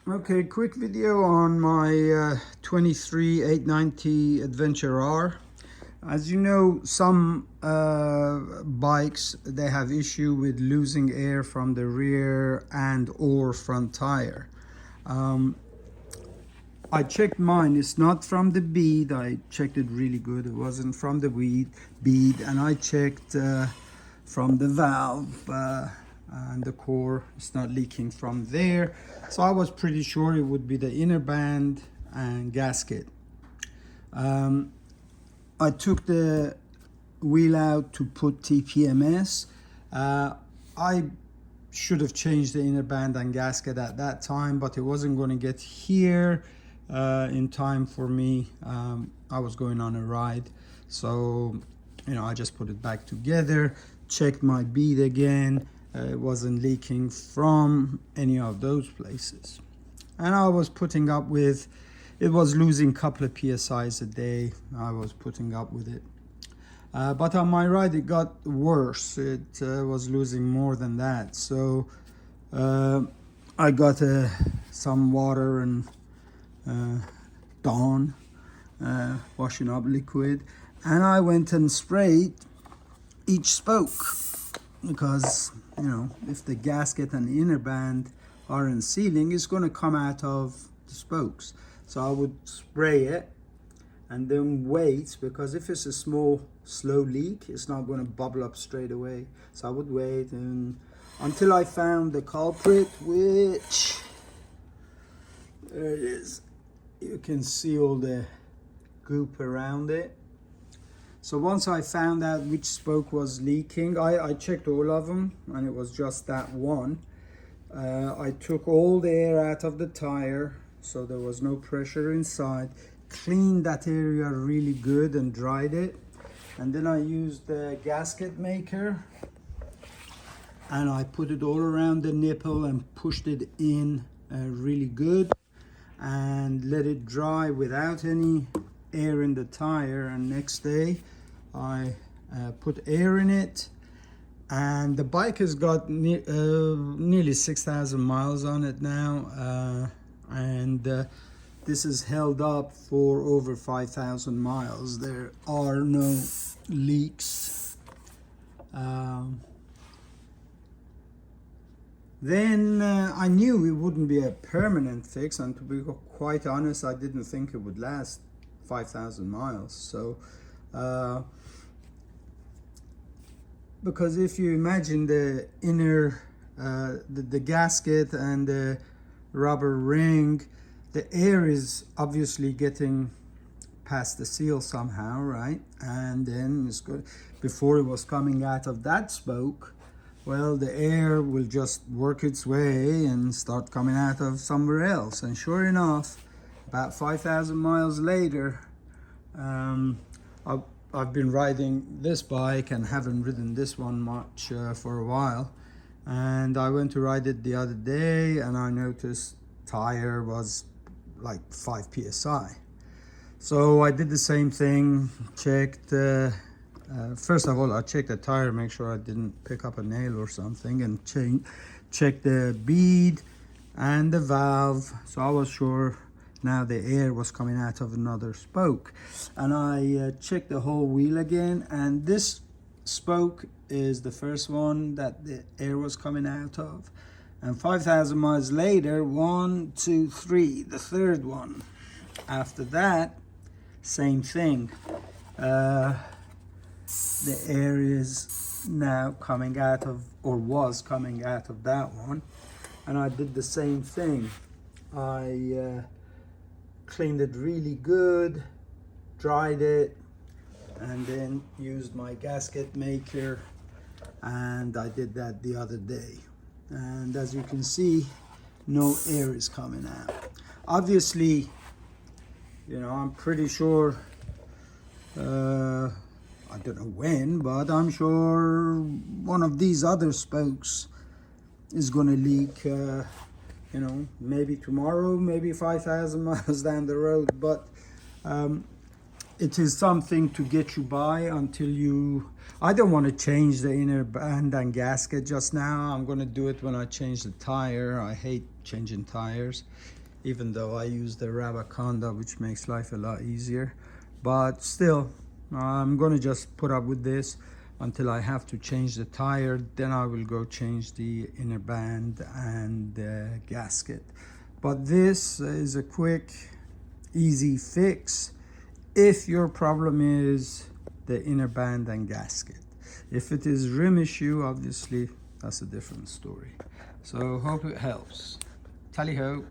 Okay, quick video on my 23 890 Adventure R. As you know, some bikes, they have issue with losing air from the rear and or front tire. I checked mine. It's not from the Bead. I checked it really good. It wasn't from the Bead. And I checked from the valve and the core. It's not leaking from there. So I was pretty sure it would be the inner band and gasket. I took the wheel out to put TPMS. I should have changed the inner band and gasket at that time, but it wasn't going to get here in time for me. I was going on a ride, so I just put it back together, checked my bead again. It wasn't leaking from any of those places, and I was putting up with it. Was losing a couple of psi's a day. I was putting up with it, but on my ride it got worse. It was losing more than that, so I got some water and Dawn washing up liquid, and I went and sprayed each spoke, because if the gasket and the inner band aren't sealing, it's going to come out of the spokes. So I would spray it and then wait, because if it's a small slow leak, it's not going to bubble up straight away. So I would wait until I found the culprit, which there it is. You can see all the goop around it. So once I found out which spoke was leaking, I checked all of them, and it was just that one. I took all the air out of the tire, so there was no pressure inside. Cleaned that area really good and dried it. And then I used the gasket maker, and I put it all around the nipple and pushed it in really good, and let it dry without any air in the tire. And next day I put air in it, and the bike has got nearly 6,000 miles on it now, and this is held up for over 5,000 miles. There are no leaks. Then I knew it wouldn't be a permanent fix, and to be quite honest, I didn't think it would last 5,000 miles. So because if you imagine the inner the gasket and the rubber ring, the air is obviously getting past the seal somehow, right? And then it's good. Before it was coming out of that spoke, well, the air will just work its way and start coming out of somewhere else. And sure enough, about 5,000 miles later, I've been riding this bike and haven't ridden this one much for a while. And I went to ride it the other day, and I noticed tire was like 5 psi. So I did the same thing, checked. First of all, I checked the tire, make sure I didn't pick up a nail or something, and checked the bead and the valve. So I was sure now the air was coming out of another spoke. And I checked the whole wheel again, and this spoke is the first one that the air was coming out of. And 5,000 miles later, 1, 2, 3, the third one. After that, same thing. The air is now coming out of, or was coming out of that one. And I did the same thing. I cleaned it really good, dried it, and then used my gasket maker, and I did that the other day. And as you can see, no air is coming out. Obviously, I'm pretty sure, I don't know when, but I'm sure one of these other spokes is going to leak, maybe tomorrow, maybe 5,000 miles down the road. But it is something to get you by until you... I don't want to change the inner band and gasket just now. I'm going to do it when I change the tire. I hate changing tires, even though I use the Rabaconda, which makes life a lot easier. But still, I'm gonna just put up with this until I have to change the tire. Then I will go change the inner band and the gasket. But this is a quick, easy fix if your problem is the inner band and gasket. If it is rim issue, obviously that's a different story. So hope it helps. Tally ho.